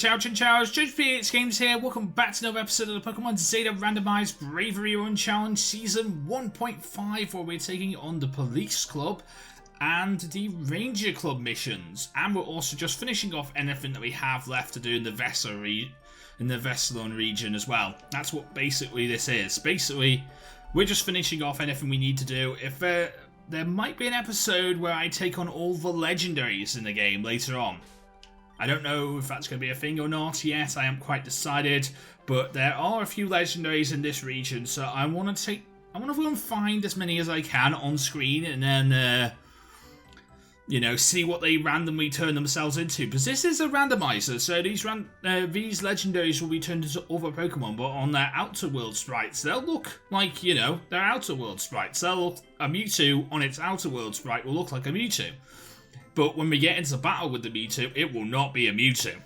Chinchow, JoesphGames here. Welcome back to another episode of the Pokemon Zeta Randomizer Bravery Run Challenge Season 1.5, where we're taking on the Police Club and the Ranger Club missions. And we're also just finishing off anything that we have left to do in the Vesselon region as well. That's what basically this is. Basically, we're just finishing off anything we need to do. If there might be an episode where I take on all the legendaries in the game later on. I don't know if that's going to be a thing or not yet. I haven't quite decided, but there are a few legendaries in this region, so I want to go and find as many as I can on screen, and then see what they randomly turn themselves into. Because this is a randomizer, so these legendaries will be turned into other Pokemon, but on their outer world sprites, they'll look like their outer world sprites. A Mewtwo on its outer world sprite will look like a Mewtwo. But when we get into battle with the Mewtwo, it will not be a Mewtwo.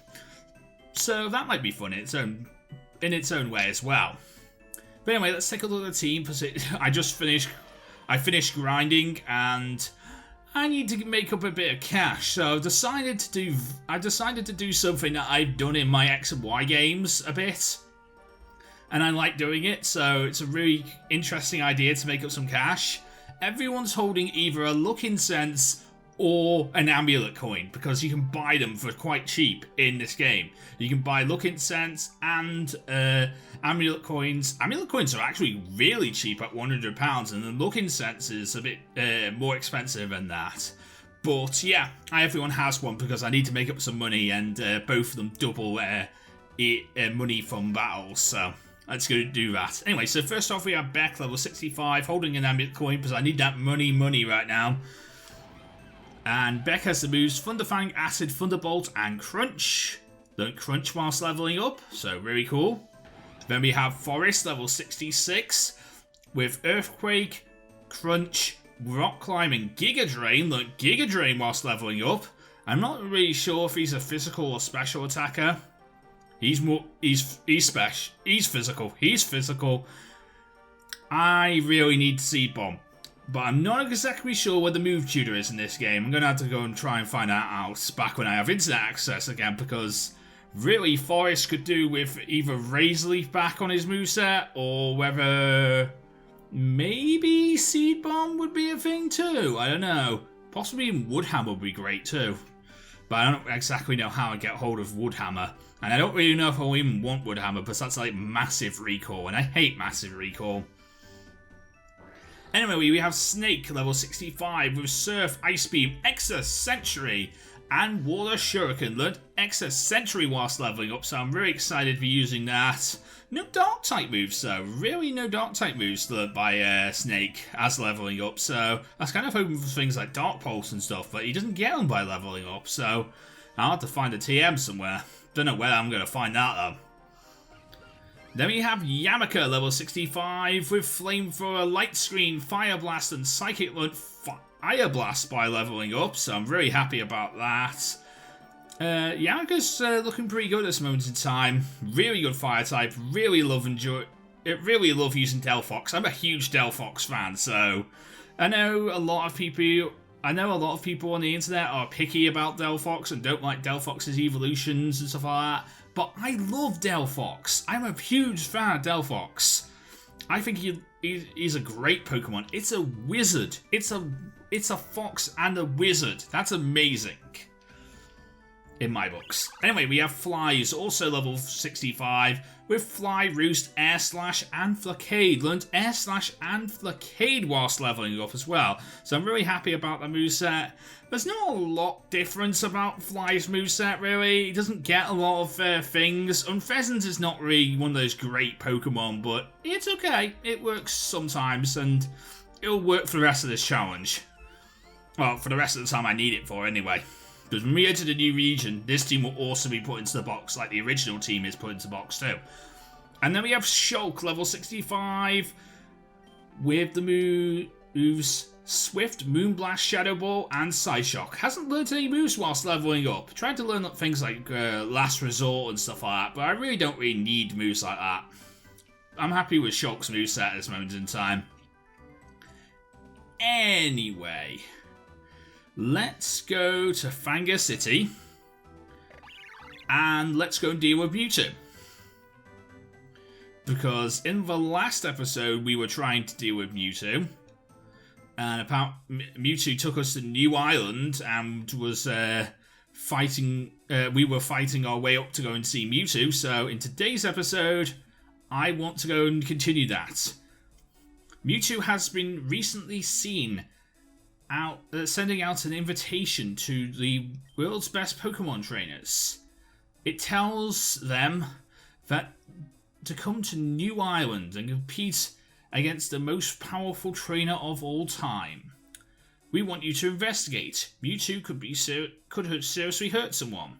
So that might be fun in its own way as well. But anyway, let's take a look at the team. I finished grinding and I need to make up a bit of cash. So I've decided to do something that I've done in my X and Y games a bit. And I like doing it, so it's a really interesting idea to make up some cash. Everyone's holding either a Look Incense or an amulet coin, because you can buy them for quite cheap in this game. You can buy Look Incense and amulet coins. Amulet coins are actually really cheap at £100, and the Look Incense is a bit more expensive than that. But yeah, everyone has one because I need to make up some money, and both of them double money from battles, so let's go do that. Anyway, so first off we have Beck, level 65, holding an amulet coin because I need that money right now. And Beck has the moves Thunderfang, Acid, Thunderbolt, and Crunch. Don't crunch whilst leveling up, so really cool. Then we have Forest, level 66, with Earthquake, Crunch, Rock Climb, and Giga Drain. Look, Giga Drain whilst leveling up. I'm not really sure if he's a physical or special attacker. He's special. He's physical. I really need Seed Bomb. But I'm not exactly sure where the move tutor is in this game. I'm going to have to go and try and find that out back when I have internet access again, because really Forest could do with either Razor Leaf back on his moveset, or whether maybe Seed Bomb would be a thing too. I don't know. Possibly even Woodhammer would be great too. But I don't exactly know how I get hold of Woodhammer. And I don't really know if I'll even want Woodhammer, because that's like massive recall, and I hate massive recall. Anyway, we have Snake, level 65, with Surf, Ice Beam, Excess Sentry, and Water Shuriken. Learned Excess Sentry whilst leveling up, so I'm very excited for using that. No Dark-type moves, though. Really no Dark-type moves learned by Snake as leveling up, so I was kind of hoping for things like Dark Pulse and stuff, but he doesn't get them by leveling up, so I'll have to find a TM somewhere. Don't know where I'm going to find that, though. Then we have Yamaka, level 65, with Flamethrower, Light Screen, Fire Blast, and Psychic Learn Fire Blast by leveling up, so I'm very happy about that. Yamaka's looking pretty good at this moment in time. Really good fire type, really love using Delphox. I'm a huge Delphox fan, so I know a lot of people on the internet are picky about Delphox and don't like Delphox's evolutions and stuff like that. But I love Delphox. I'm a huge fan of Delphox. I think he's a great Pokemon. It's a wizard. It's a fox and a wizard. That's amazing in my books. Anyway, we have Flies, also level 65, with Fly, Roost, Air Slash, and Flakade. Learned Air Slash and Flakade whilst leveling up as well. So I'm really happy about the moveset. There's not a lot difference about Fly's moveset, really. He doesn't get a lot of things. Unpheasant is not really one of those great Pokemon, but it's okay. It works sometimes, and it'll work for the rest of this challenge. Well, for the rest of the time I need it for, anyway. Because when we enter the new region, this team will also be put into the box, like the original team is put into the box too. And then we have Shulk, level 65, with the moves Swift, Moonblast, Shadow Ball, and Psyshock. Hasn't learned any moves whilst leveling up. Tried to learn things like Last Resort and stuff like that, but I really don't really need moves like that. I'm happy with Shulk's moveset at this moment in time. Anyway, let's go to Fanga City. and let's go and deal with Mewtwo. Because in the last episode, we were trying to deal with Mewtwo. And Mewtwo took us to New Island and was fighting. We were fighting our way up to go and see Mewtwo. So in today's episode, I want to go and continue that. Mewtwo has been recently seen sending out an invitation to the world's best Pokemon trainers. It tells them that to come to New Island and compete against the most powerful trainer of all time. We want you to investigate. Mewtwo could seriously hurt someone.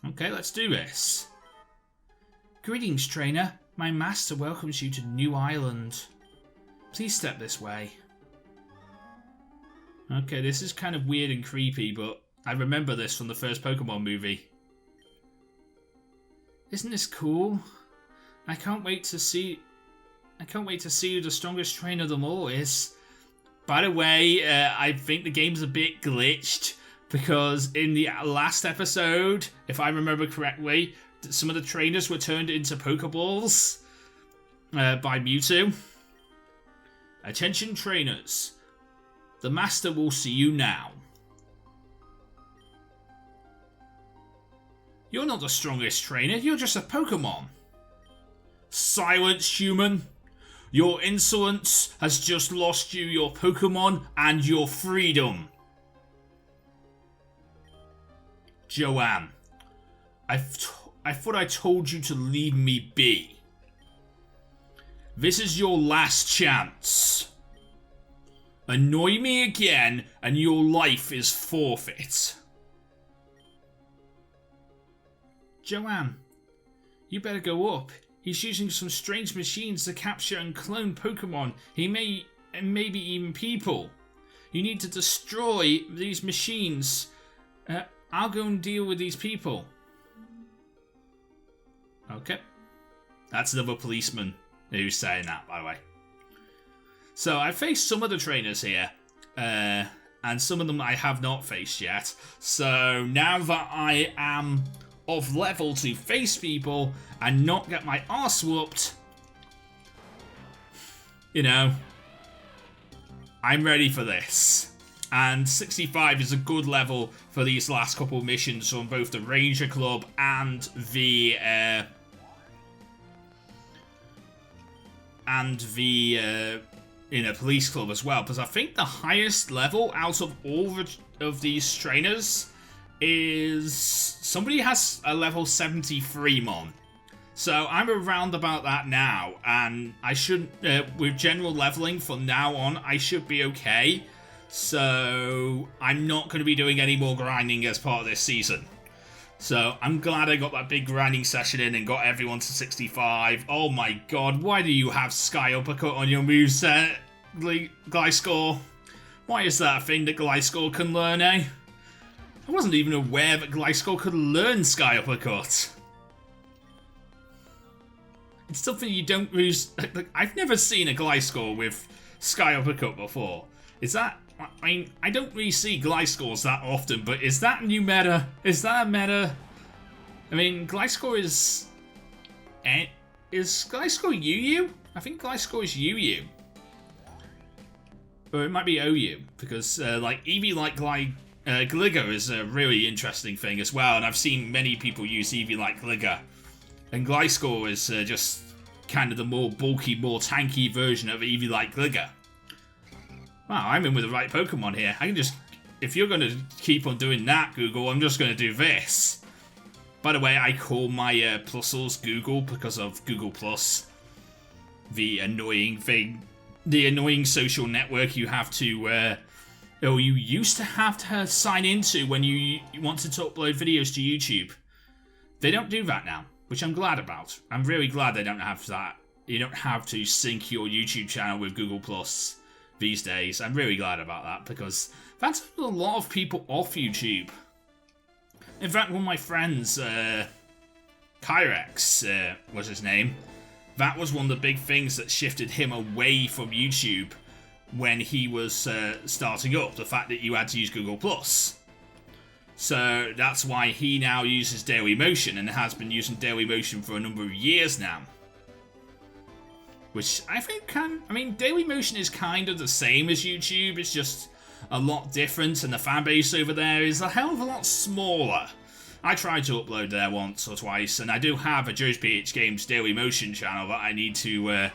Okay, let's do this. Greetings, trainer. My master welcomes you to New Island. Please step this way. Okay, this is kind of weird and creepy, but I remember this from the first Pokemon movie. Isn't this cool? I can't wait to see who the strongest trainer of them all is. By the way, I think the game's a bit glitched because in the last episode, if I remember correctly, some of the trainers were turned into Pokeballs by Mewtwo. Attention trainers. The master will see you now. You're not the strongest trainer, you're just a Pokemon. Silence, human. Your insolence has just lost you your Pokemon and your freedom. Joanne, I thought I told you to leave me be. This is your last chance. Annoy me again and your life is forfeit. Joanne, you better go up. He's using some strange machines to capture and clone Pokemon. And maybe even people. You need to destroy these machines. I'll go and deal with these people. Okay. That's another policeman who's saying that, by the way. So I faced some of the trainers here. And some of them I have not faced yet. So now that I am of level to face people and not get my arse whooped, you know, I'm ready for this. And 65 is a good level for these last couple of missions from both the Ranger Club and the police club as well, because I think the highest level out of all of these trainers is somebody has a level 73 mon. So I'm around about that now, and I should, with general leveling from now on, I should be okay. So I'm not going to be doing any more grinding as part of this season. So I'm glad I got that big grinding session in and got everyone to 65. Oh my god, why do you have Sky Uppercut on your moveset, Gliscor? Why is that a thing that Gliscor can learn, eh? I wasn't even aware that Gliscor could learn Sky Uppercut. It's something you don't use. Like, I've never seen a Gliscor with Sky Uppercut before. Is that... I mean, I don't really see Gliscors that often, but is that new meta? Is that a meta? I mean, Gliscor is... Is Gliscor UU? I think Gliscor is UU. Or it might be OU, because, like, Eevee-like Gligar is a really interesting thing as well, and I've seen many people use Eevee-like Gligar. And Gliscor is just kind of the more bulky, more tanky version of Eevee-like Gligar. Wow, I'm in with the right Pokemon here. I can just... If you're going to keep on doing that, Google, I'm just going to do this. By the way, I call my Plusles Google because of Google Plus. The annoying thing. The annoying social network you have to... you used to have to sign into when you wanted to upload videos to YouTube. They don't do that now, which I'm glad about. I'm really glad they don't have that. You don't have to sync your YouTube channel with Google Plus these days. I'm really glad about that, because that's a lot of people off YouTube. In fact, one of my friends, Kyrex was his name, that was one of the big things that shifted him away from YouTube when he was starting up, the fact that you had to use Google Plus. So that's why he now uses Daily Motion and has been using Daily Motion for a number of years now. Which I think Daily Motion is kind of the same as YouTube, it's just a lot different, and the fan base over there is a hell of a lot smaller. I tried to upload there once or twice, and I do have a JoesphGames Daily Motion channel that I need to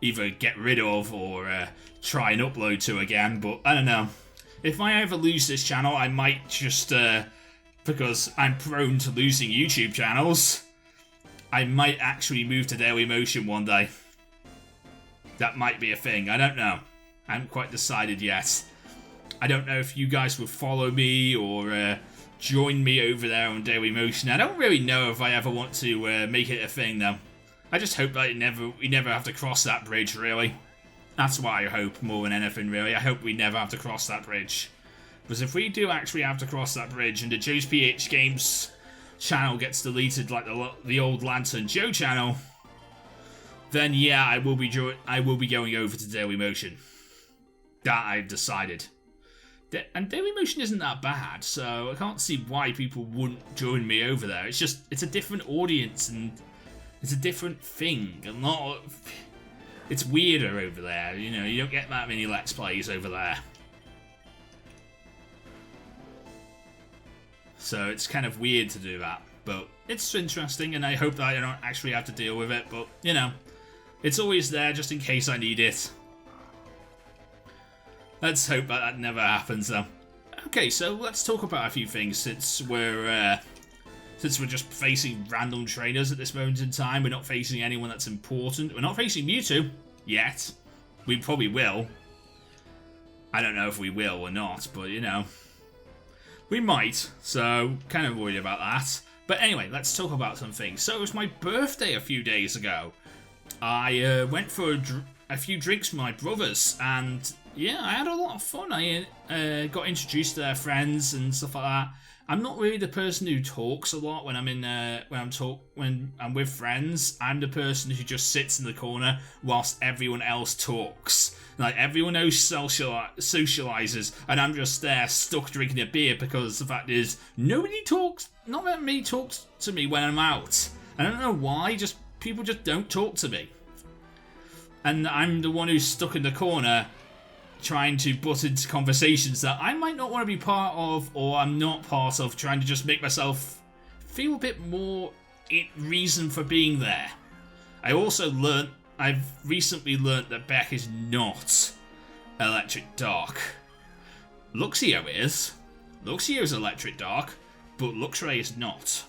either get rid of or try and upload to again, but I don't know. If I ever lose this channel, I might just, because I'm prone to losing YouTube channels, I might actually move to Daily Motion one day. That might be a thing, I don't know. I haven't quite decided yet. I don't know if you guys would follow me or join me over there on Daily Motion. I don't really know if I ever want to make it a thing though. I just hope that we never have to cross that bridge, really. That's what I hope more than anything, really. I hope we never have to cross that bridge. Because if we do actually have to cross that bridge and the JoesphGames channel gets deleted like the old Lantern Joe channel, then yeah, I will be going over to Daily Motion. That I've decided. And Daily Motion isn't that bad, so I can't see why people wouldn't join me over there. It's just, it's a different audience and it's a different thing. It's weirder over there, you know, you don't get that many Let's Plays over there. So it's kind of weird to do that, but it's interesting and I hope that I don't actually have to deal with it, but, you know, it's always there just in case I need it. Let's hope that never happens, though. Okay, so let's talk about a few things since we're just facing random trainers at this moment in time. We're not facing anyone that's important. We're not facing Mewtwo yet. We probably will. I don't know if we will or not, but you know, we might. So kind of worried about that. But anyway, let's talk about some things. So it was my birthday a few days ago. I went for a few drinks with my brothers, and yeah, I had a lot of fun. I got introduced to their friends and stuff like that. I'm not really the person who talks a lot when I'm with friends. I'm the person who just sits in the corner whilst everyone else talks. Like everyone else socializes, and I'm just there stuck drinking a beer because the fact is nobody talks. Not that many talks to me when I'm out. I don't know why. Just people just don't talk to me, and I'm the one who's stuck in the corner, trying to butt into conversations that I might not want to be part of, or I'm not part of, trying to just make myself feel a bit more reason for being there. I've recently learnt that Beck is not Electric Dark. Luxio is. Luxio is Electric Dark, but Luxray is not.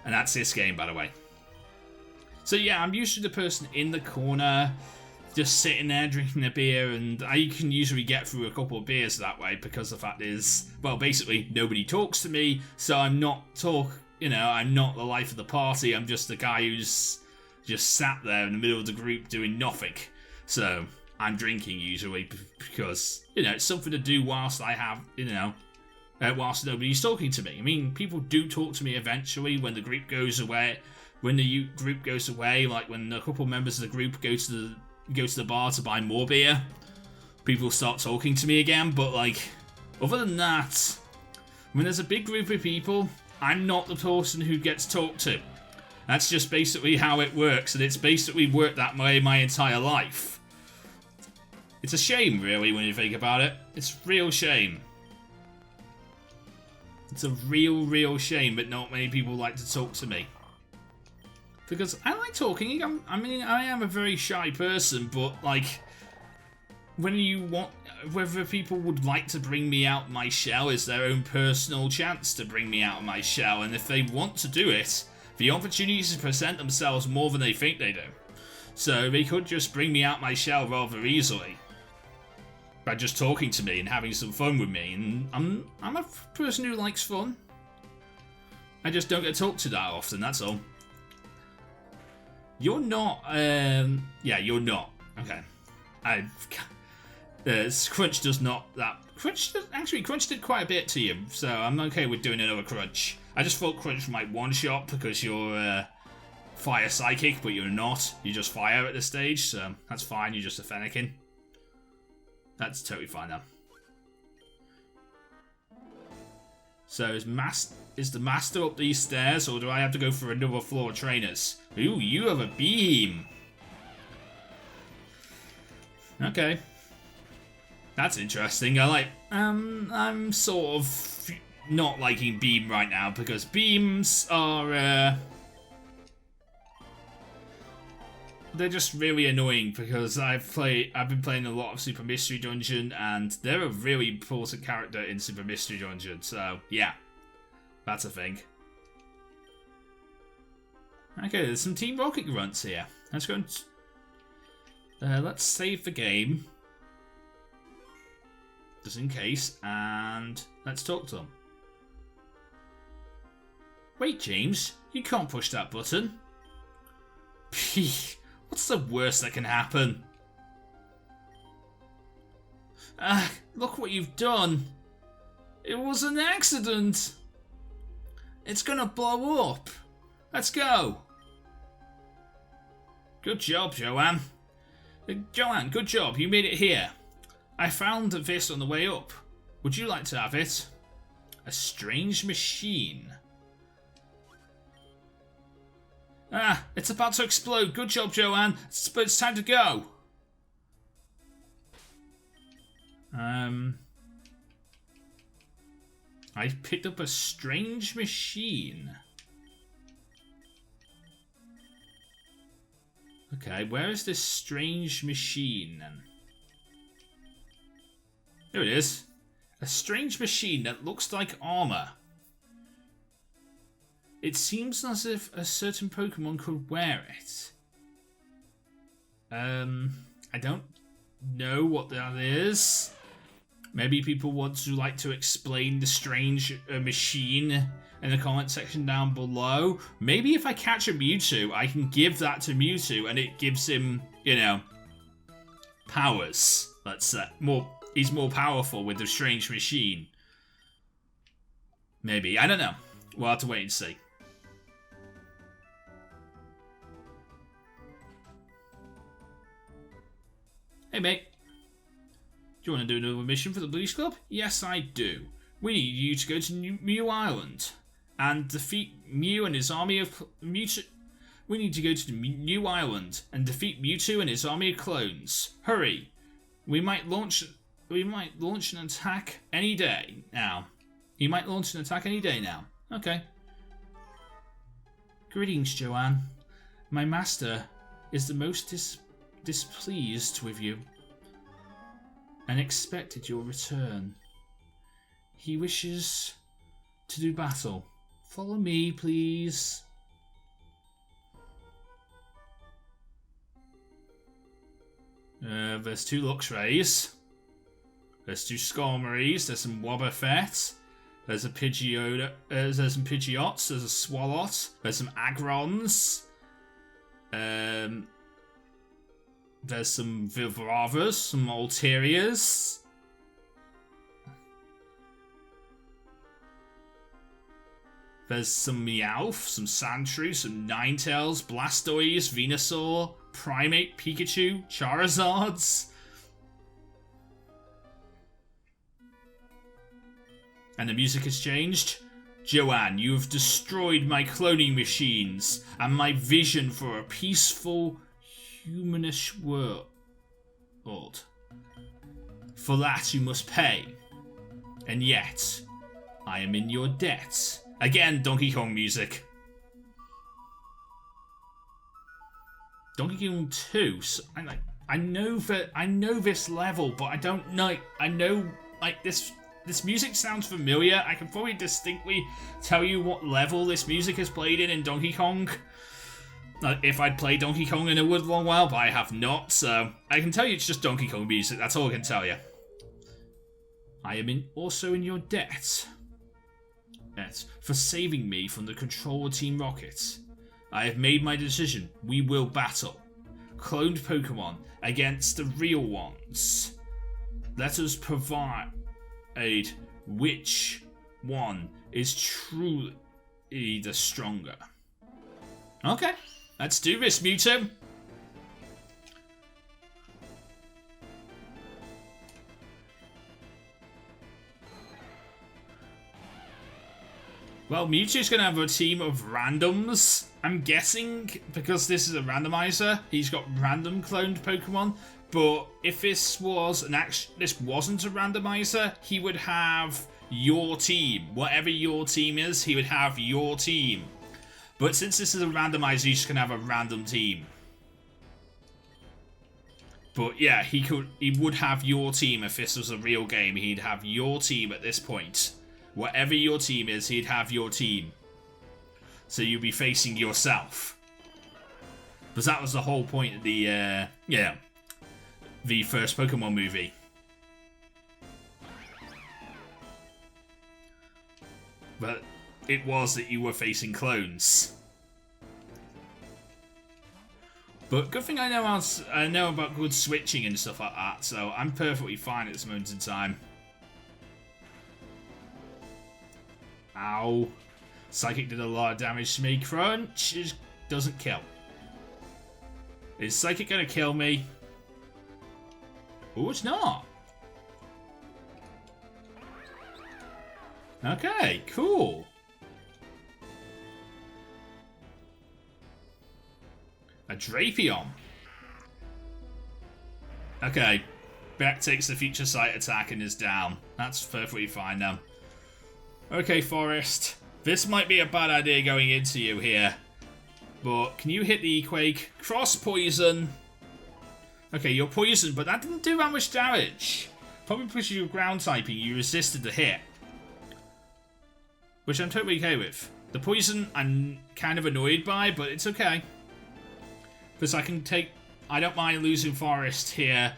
And that's this game, by the way. So yeah, I'm usually the person in the corner, just sitting there drinking a beer, and I can usually get through a couple of beers that way because the fact is, well, basically nobody talks to me, so I'm not I'm not the life of the party. I'm just the guy who's just sat there in the middle of the group doing nothing. So I'm drinking usually because it's something to do whilst I have whilst nobody's talking to me. I mean, people do talk to me eventually when the group goes away. When the group goes away, like when a couple members of the group go to the bar to buy more beer, people start talking to me again. But like, other than that, when there's a big group of people, I'm not the person who gets talked to. That's just basically how it works, and it's basically worked that way my entire life. It's a shame, really, when you think about it. It's a real shame. It's a real shame that not many people like to talk to me. Because I like talking. I am a very shy person, but like, whether people would like to bring me out my shell is their own personal chance to bring me out of my shell, and if they want to do it, the opportunities present themselves more than they think they do. So they could just bring me out my shell rather easily by just talking to me and having some fun with me, and I'm a person who likes fun. I just don't get talked to that often, that's all. You're not, yeah, you're not. Okay. Crunch does not that. Crunch did quite a bit to you, so I'm okay with doing another Crunch. I just thought Crunch might one-shot because you're Fire Psychic, but you're not. You just Fire at this stage, so that's fine. You're just a Fennekin. That's totally fine now. So is the master up these stairs, or do I have to go for another floor of trainers? Ooh, you have a beam. Okay. That's interesting. I'm sort of not liking beam right now because beams are they're just really annoying because I've been playing a lot of Super Mystery Dungeon and they're a really important character in Super Mystery Dungeon. So yeah, that's a thing. Okay, there's some Team Rocket grunts here. Let's go and let's save the game. Just in case, and let's talk to them. Wait, James, you can't push that button. What's the worst that can happen? Look what you've done. It was an accident. It's gonna blow up. Let's go. Good job, Joanne. Joanne, good job. You made it here. I found this on the way up. Would you like to have it? A strange machine. It's about to explode. Good job, Joanne. But it's time to go. I picked up a strange machine. Okay, where is this strange machine then? There it is. A strange machine that looks like armor. It seems as if a certain Pokemon could wear it. I don't know what that is. Maybe people want to explain the strange machine in the comment section down below. Maybe if I catch a Mewtwo, I can give that to Mewtwo and it gives him, you know, powers. Let's say he's more powerful with the strange machine. Maybe. I don't know. We'll have to wait and see. Hey, mate. Do you want to do another mission for the Blues Club? Yes, I do. We need you to go to Mew Island and defeat Mew and his army of Mewtwo. We need to go to the New Island and defeat Mewtwo and his army of clones. Hurry! We might launch an attack any day now. You might launch an attack any day now. Okay. Greetings, Joanne. My master is the most displeased with you and expected your return. He wishes to do battle. Follow me, please. There's 2 Luxrays. There's 2 Skarmories. There's some Wobbuffet. There's a Pidgeotto. There's some Pidgeots. There's a Swalot. There's some Agrons. There's some Vibravas, some Alterias. There's some Meowth, some Sandshrew, some Ninetales, Blastoise, Venusaur, Primate, Pikachu, Charizards. And the music has changed. Joanne, you have destroyed my cloning machines and my vision for a peaceful, humanish world. For that you must pay. And yet, I am in your debt. Again, Donkey Kong music. Donkey Kong 2. So I know this level, but I don't know. I know this music sounds familiar. I can probably distinctly tell you what level this music is played in Donkey Kong. If I'd played Donkey Kong in a long while, but I have not, so I can tell you it's just Donkey Kong music. That's all I can tell you. I am also in your debt. For saving me from the control of Team Rocket. I have made my decision. We will battle. Cloned Pokemon against the real ones. Let us provide which one is truly the stronger. Okay, let's do this, Mewtwo. Well, Mewtwo's going to have a team of randoms. I'm guessing because this is a randomizer, he's got random cloned Pokemon. But if this was this wasn't a randomizer, he would have your team. Whatever your team is, he would have your team. But since this is a randomizer, he's just going to have a random team. But yeah, he would have your team if this was a real game. He'd have your team at this point. Whatever your team is, he'd have your team. So you'd be facing yourself. Because that was the whole point of the, the first Pokemon movie. But it was that you were facing clones. But good thing I know about good switching and stuff like that, so I'm perfectly fine at this moment in time. Ow. Psychic did a lot of damage to me. Crunch doesn't kill. Is Psychic gonna kill me? Oh, it's not. Okay, cool. A Drapion. Okay. Beck takes the Future Sight attack and is down. That's perfectly fine now. Okay, Forest. This might be a bad idea going into you here. But can you hit the Quake? Cross Poison. Okay, you're poisoned, but that didn't do that much damage. Probably because you're ground typing, you resisted the hit. Which I'm totally okay with. The poison I'm kind of annoyed by, but it's okay. Because I don't mind losing Forest here,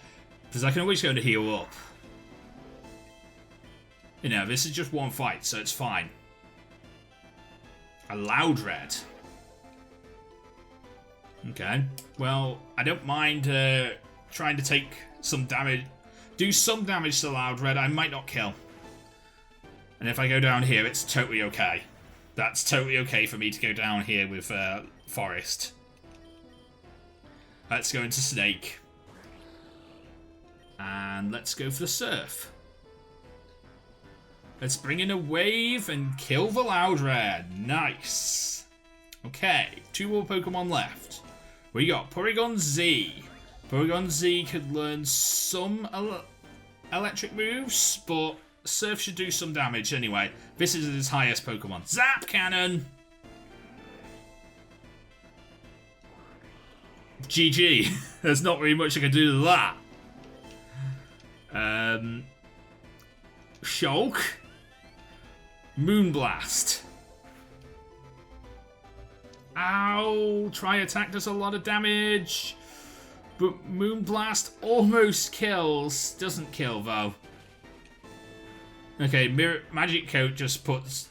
because I can always go to heal up. You know, this is just one fight, so it's fine. A Loudred. Okay. Well, I don't mind trying to take some damage. Do some damage to Loudred. I might not kill. And if I go down here, it's totally okay. That's totally okay for me to go down here with Forest. Let's go into Snake. And let's go for the Surf. Let's bring in a Wave and kill the Loudred. Nice. Okay, 2 more Pokemon left. We got Porygon Z. Porygon Z could learn some electric moves, but Surf should do some damage anyway. This is his highest Pokemon. Zap Cannon! GG. There's not really much I can do to that. Shulk. Moonblast. Ow! Tri-Attack does a lot of damage. But Moonblast almost kills. Doesn't kill, though. Okay, Magic Coat just puts...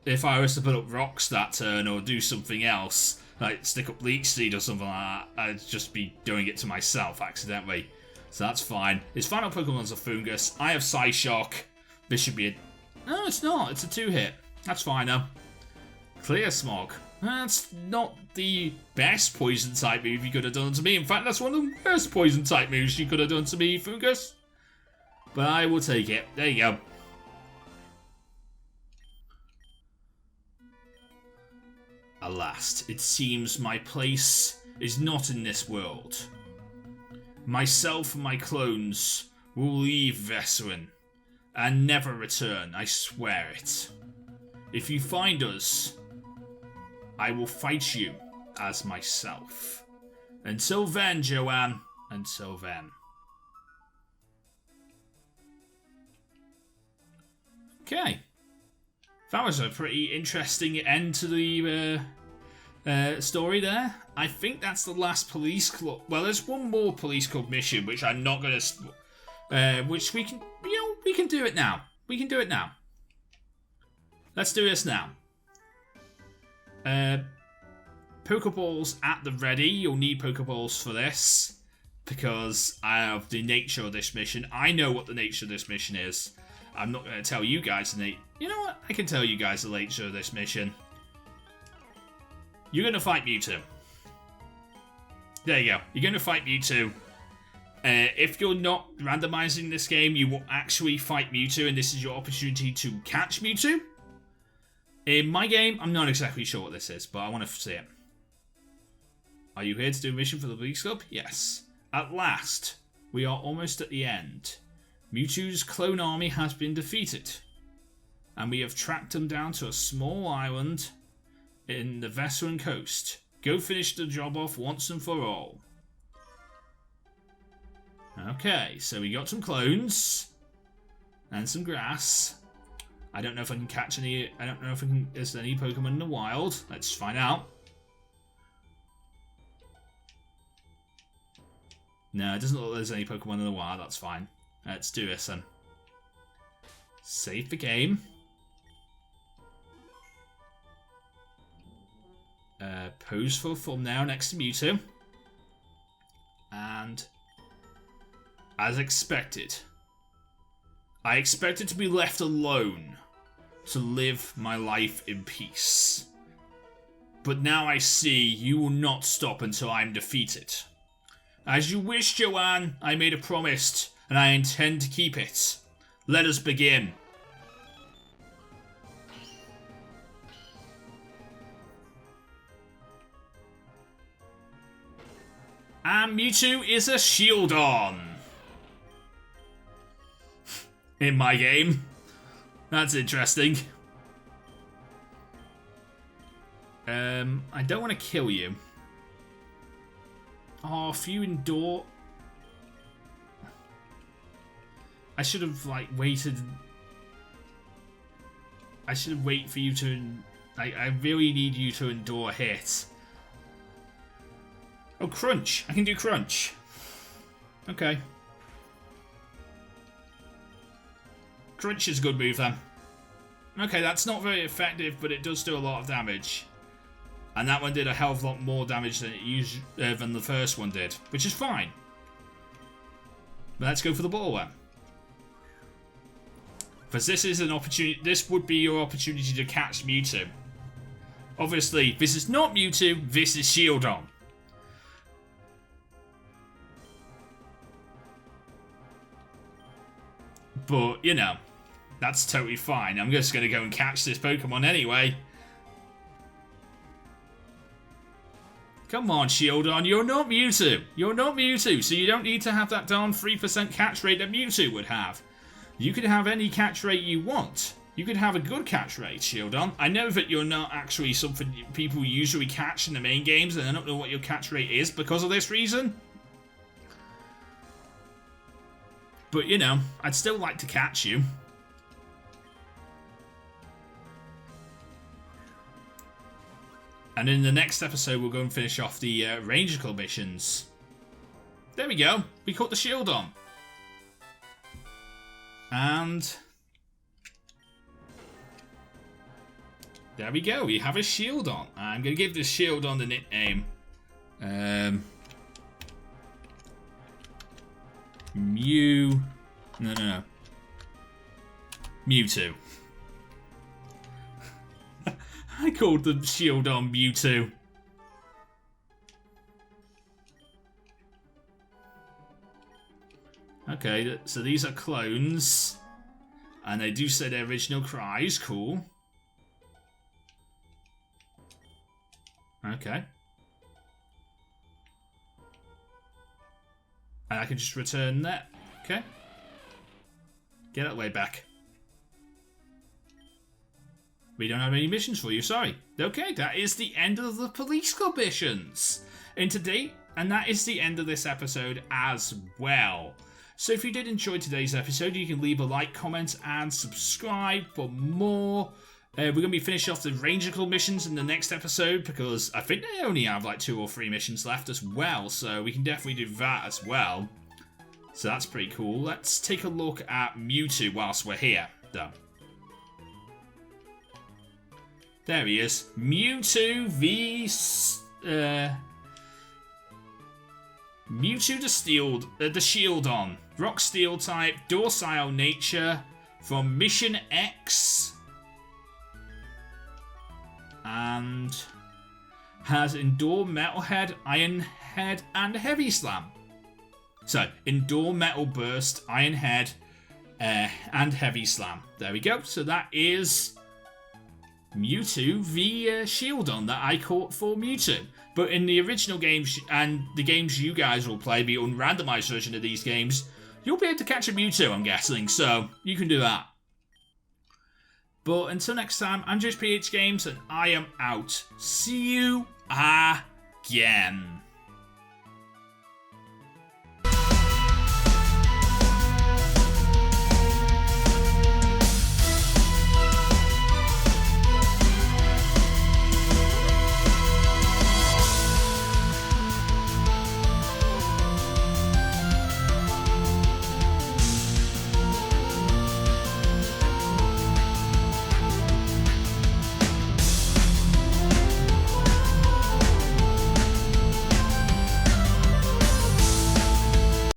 If I was to put up rocks that turn or do something else, like stick up Leech Seed or something like that, I'd just be doing it to myself accidentally. So that's fine. His final Pokemon's a Fungus. I have Psyshock. This should be a... No, it's not. It's a 2-hit. That's fine, though. Clear Smog. That's not the best poison type move you could have done to me. In fact, that's one of the worst poison type moves you could have done to me, Fungus. But I will take it. There you go. Alas, it seems my place is not in this world. Myself and my clones will leave Vessuin and never return, I swear it. If you find us, I will fight you as myself. Until then, Joanne, until then. Okay. That was a pretty interesting end to the story there. I think that's the last police club. Well, there's one more police club mission, which I'm not going to... which we can... we can do it now. We can do it now. Let's do this now. Pokeballs at the ready. You'll need Pokeballs for this. Because of the nature of this mission. I know what the nature of this mission is. I'm not going to tell you guys the nature. You know what? I can tell you guys the nature of this mission. You're going to fight Mewtwo. There you go. You're going to fight Mewtwo. If you're not randomizing this game, you will actually fight Mewtwo, and this is your opportunity to catch Mewtwo. In my game, I'm not exactly sure what this is, but I want to see it. Are you here to do a mission for the Police Club? Yes. At last, we are almost at the end. Mewtwo's clone army has been defeated, and we have tracked them down to a small island in the Western coast. Go finish the job off once and for all. Okay, so we got some clones and some grass. I don't know if I can catch any. I don't know if there's any Pokemon in the wild. Let's find out. No, it doesn't look like there's any Pokemon in the wild. That's fine. Let's do this then. Save the game. Pose for a thumbnail next to Mewtwo. And as expected, I expected to be left alone to live my life in peace. But now I see you will not stop until I'm defeated. As you wish, Joanne, I made a promise, and I intend to keep it. Let us begin. And Mewtwo is a Shieldon. In my game. That's interesting. I don't want to kill you. Oh, if you endure... I should have, like, waited... I should have waited for you to... I really need you to endure a hit. Oh, Crunch. I can do Crunch. Okay. Crunch is a good move, then. Okay, that's not very effective, but it does do a lot of damage. And that one did a hell of a lot more damage than than the first one did, which is fine. But let's go for the ball then. Because this is an opportunity. This would be your opportunity to catch Mewtwo. Obviously, this is not Mewtwo. This is Shieldon. But you know, that's totally fine. I'm just going to go and catch this Pokemon anyway. Come on, Shieldon, you're not Mewtwo. You're not Mewtwo, so you don't need to have that darn 3% catch rate that Mewtwo would have. You could have any catch rate you want. You could have a good catch rate, Shieldon. I know that you're not actually something people usually catch in the main games, and I don't know what your catch rate is because of this reason. But, you know, I'd still like to catch you. And in the next episode, we'll go and finish off the Ranger Club missions. There we go. We caught the Shieldon. And there we go. We have a Shieldon. I'm going to give this Shieldon the nickname. No. Mewtwo. I called the Shieldon Mewtwo. Okay, so these are clones. And they do say their original cries. Cool. Okay. And I can just return that. Okay. Get that way back. We don't have any missions for you, sorry. Okay, that is the end of the Police Club missions. And that is the end of this episode as well. So if you did enjoy today's episode, you can leave a like, comment, and subscribe for more. We're going to be finishing off the Ranger Club missions in the next episode because I think they only have like 2 or 3 missions left as well. So we can definitely do that as well. So that's pretty cool. Let's take a look at Mewtwo whilst we're here, though. There he is. Mewtwo v... Mewtwo the Shieldon. Rock Steel type, docile nature from Mission X. And has Endure, Metal Head, Iron Head, and Heavy Slam. So, Endure, Metal Burst, Iron Head, and Heavy Slam. There we go. So that is Mewtwo the shield on that I caught for Mewtwo. But in the original games and the games you guys will play, the unrandomized version of these games, you'll be able to catch a Mewtwo, I'm guessing, so you can do that. But until next time, I'm JoesphGames and I am out. See you again.